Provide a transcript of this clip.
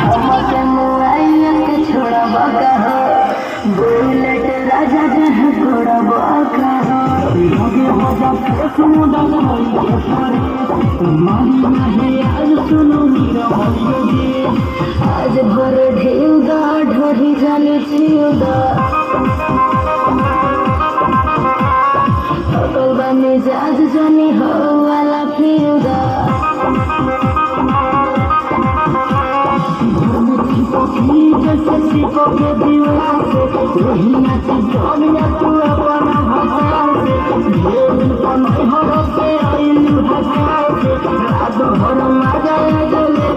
हमके मुआइया के छोड़बा कहो बुलेट राजा जहाँ छोड़बा कहो लगे मजा पे समुदा होई के मारी नहीं आज सुनो मेरा होई आज भर ढेउदा ढोरी जाने छिउदा अकल मिजाज जानी हो वाला फिउदा को के दीवार से वही नाची जोनिया तू अपना भाषा से ढेर कमाई हो के आइलू भाषा से रात भर मजा ले ले